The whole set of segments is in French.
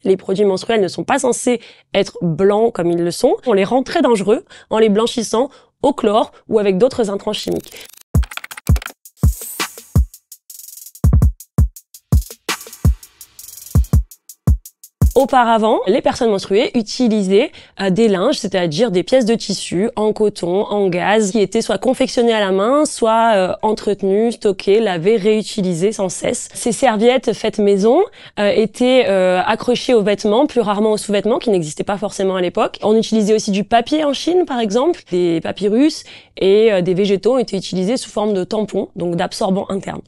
Les produits menstruels ne sont pas censés être blancs comme ils le sont. On les rend très dangereux en les blanchissant au chlore ou avec d'autres intrants chimiques. Auparavant, les personnes menstruées utilisaient des linges, c'est-à-dire des pièces de tissu en coton, en gaze, qui étaient soit confectionnées à la main, soit entretenues, stockées, lavées, réutilisées sans cesse. Ces serviettes faites maison étaient accrochées aux vêtements, plus rarement aux sous-vêtements, qui n'existaient pas forcément à l'époque. On utilisait aussi du papier en Chine, par exemple. Des papyrus et des végétaux ont été utilisés sous forme de tampons, donc d'absorbants internes.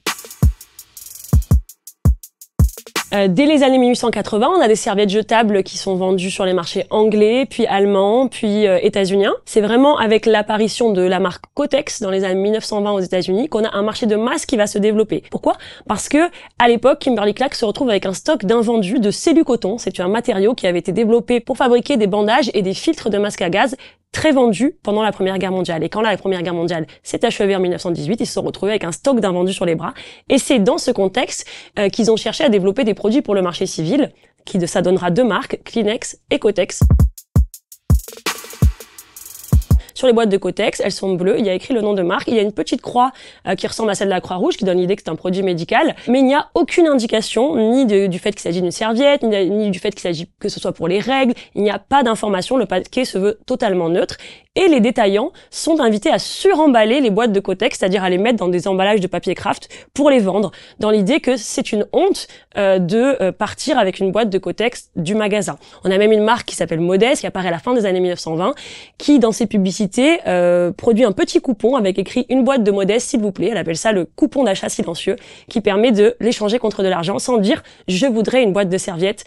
Dès les années 1880, on a des serviettes jetables qui sont vendues sur les marchés anglais, puis allemands, puis états-uniens. C'est vraiment avec l'apparition de la marque Kotex dans les années 1920 aux États-Unis qu'on a un marché de masse qui va se développer. Pourquoi? Parce que à l'époque, Kimberly-Clark se retrouve avec un stock d'invendus de cellucoton. C'est un matériau qui avait été développé pour fabriquer des bandages et des filtres de masque à gaz très vendus pendant la Première Guerre mondiale. Et quand la Première Guerre mondiale s'est achevée en 1918, ils se sont retrouvés avec un stock d'invendus sur les bras. Et c'est dans ce contexte qu'ils ont cherché à développer des produits pour le marché civil, ça donnera deux marques, Kleenex et Kotex. Sur les boîtes de Kotex, elles sont bleues, il y a écrit le nom de marque, il y a une petite croix qui ressemble à celle de la Croix-Rouge, qui donne l'idée que c'est un produit médical, mais il n'y a aucune indication, ni du fait qu'il s'agit d'une serviette, ni du fait qu'il s'agit que ce soit pour les règles, il n'y a pas d'information, le paquet se veut totalement neutre, et les détaillants sont invités à suremballer les boîtes de Kotex, c'est-à-dire à les mettre dans des emballages de papier craft pour les vendre, dans l'idée que c'est une honte de partir avec une boîte de Kotex du magasin. On a même une marque qui s'appelle Modeste, qui apparaît à la fin des années 1920, qui dans ses publicités produit un petit coupon avec écrit une boîte de Modeste s'il vous plaît. Elle appelle ça le coupon d'achat silencieux qui permet de l'échanger contre de l'argent sans dire je voudrais une boîte de serviettes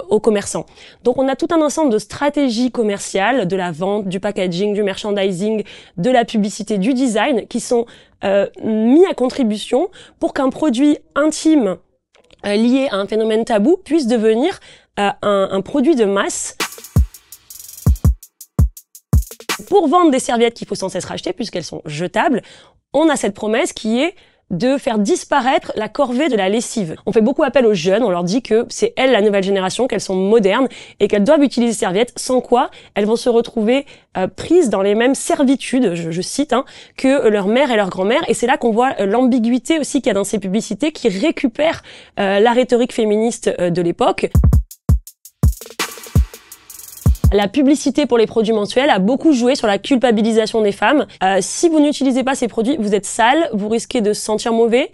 aux commerçants. Donc on a tout un ensemble de stratégies commerciales, de la vente, du packaging, du merchandising, de la publicité, du design qui sont mis à contribution pour qu'un produit intime lié à un phénomène tabou puisse devenir un produit de masse. Pour vendre des serviettes qu'il faut sans cesse racheter puisqu'elles sont jetables, on a cette promesse qui est de faire disparaître la corvée de la lessive. On fait beaucoup appel aux jeunes, on leur dit que c'est elles la nouvelle génération, qu'elles sont modernes et qu'elles doivent utiliser ces serviettes, sans quoi elles vont se retrouver prises dans les mêmes servitudes, je cite, que leur mère et leur grand-mère. Et c'est là qu'on voit l'ambiguïté aussi qu'il y a dans ces publicités qui récupèrent la rhétorique féministe de l'époque. La publicité pour les produits menstruels a beaucoup joué sur la culpabilisation des femmes. Si vous n'utilisez pas ces produits, vous êtes sale, vous risquez de se sentir mauvais,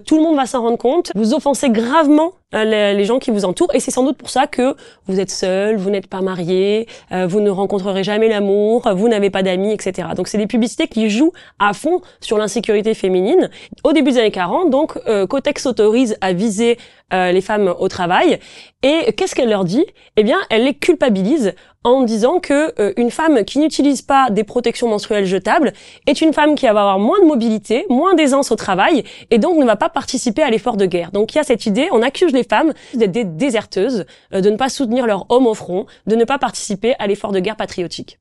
tout le monde va s'en rendre compte, vous offensez gravement les gens qui vous entourent et c'est sans doute pour ça que vous êtes seul, vous n'êtes pas marié, vous ne rencontrerez jamais l'amour, vous n'avez pas d'amis, etc. Donc c'est des publicités qui jouent à fond sur l'insécurité féminine. Au début des années 40, donc Kotex s'autorise à viser les femmes au travail et qu'est-ce qu'elle leur dit? Eh bien, elle les culpabilise en disant que une femme qui n'utilise pas des protections menstruelles jetables est une femme qui va avoir moins de mobilité, moins d'aisance au travail et donc ne va pas participer à l'effort de guerre. Donc il y a cette idée, on accuse les femmes d'être des déserteuses, de ne pas soutenir leur homme au front, de ne pas participer à l'effort de guerre patriotique.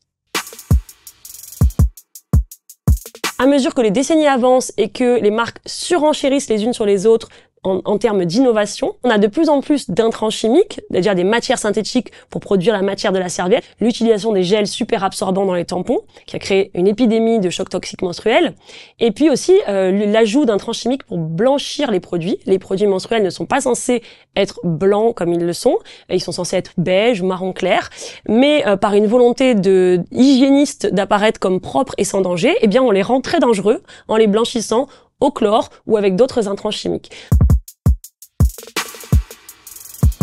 À mesure que les décennies avancent et que les marques surenchérissent les unes sur les autres en termes d'innovation, on a de plus en plus d'intrants chimiques, c'est-à-dire des matières synthétiques pour produire la matière de la serviette, l'utilisation des gels super absorbants dans les tampons, qui a créé une épidémie de choc toxique menstruel, et puis aussi l'ajout d'intrants chimiques pour blanchir les produits. Les produits menstruels ne sont pas censés être blancs comme ils le sont, ils sont censés être beige ou marron clair, mais par une volonté de hygiéniste d'apparaître comme propres et sans danger, eh bien on les rend très dangereux en les blanchissant au chlore ou avec d'autres intrants chimiques.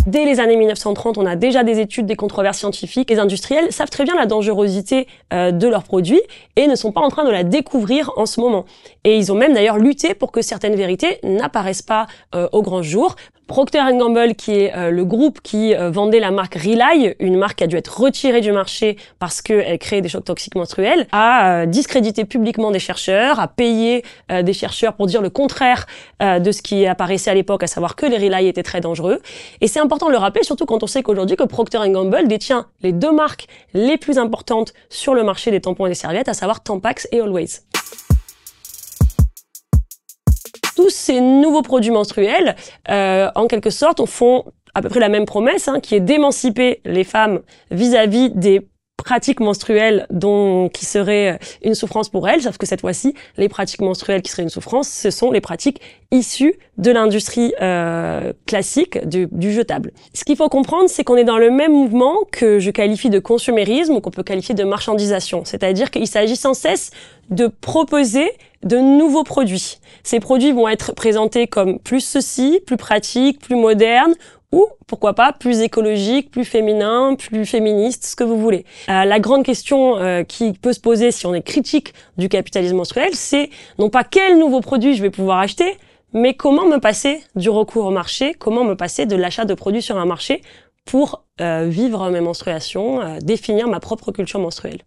Dès les années 1930, on a déjà des études, des controverses scientifiques. Les industriels savent très bien la dangerosité de leurs produits et ne sont pas en train de la découvrir en ce moment. Et ils ont même d'ailleurs lutté pour que certaines vérités n'apparaissent pas au grand jour. Procter & Gamble, qui est le groupe qui vendait la marque Rely, une marque qui a dû être retirée du marché parce qu'elle crée des chocs toxiques menstruels, a discrédité publiquement des chercheurs, a payé des chercheurs pour dire le contraire de ce qui apparaissait à l'époque, à savoir que les Rely étaient très dangereux. Et c'est important de le rappeler, surtout quand on sait qu'aujourd'hui que Procter & Gamble détient les deux marques les plus importantes sur le marché des tampons et des serviettes, à savoir Tampax et Always. Tous ces nouveaux produits menstruels, en quelque sorte, font à peu près la même promesse, qui est d'émanciper les femmes vis-à-vis des pratiques menstruelles qui seraient une souffrance pour elles, sauf que cette fois-ci, les pratiques menstruelles qui seraient une souffrance, ce sont les pratiques issues de l'industrie classique du jetable. Ce qu'il faut comprendre, c'est qu'on est dans le même mouvement que je qualifie de consumérisme ou qu'on peut qualifier de marchandisation, c'est-à-dire qu'il s'agit sans cesse de proposer de nouveaux produits. Ces produits vont être présentés comme plus ceci, plus pratique, plus moderne, ou, pourquoi pas, plus écologique, plus féminin, plus féministe, ce que vous voulez. La grande question qui peut se poser si on est critique du capitalisme menstruel, c'est non pas quel nouveau produit je vais pouvoir acheter, mais comment me passer du recours au marché, comment me passer de l'achat de produits sur un marché pour vivre mes menstruations, définir ma propre culture menstruelle.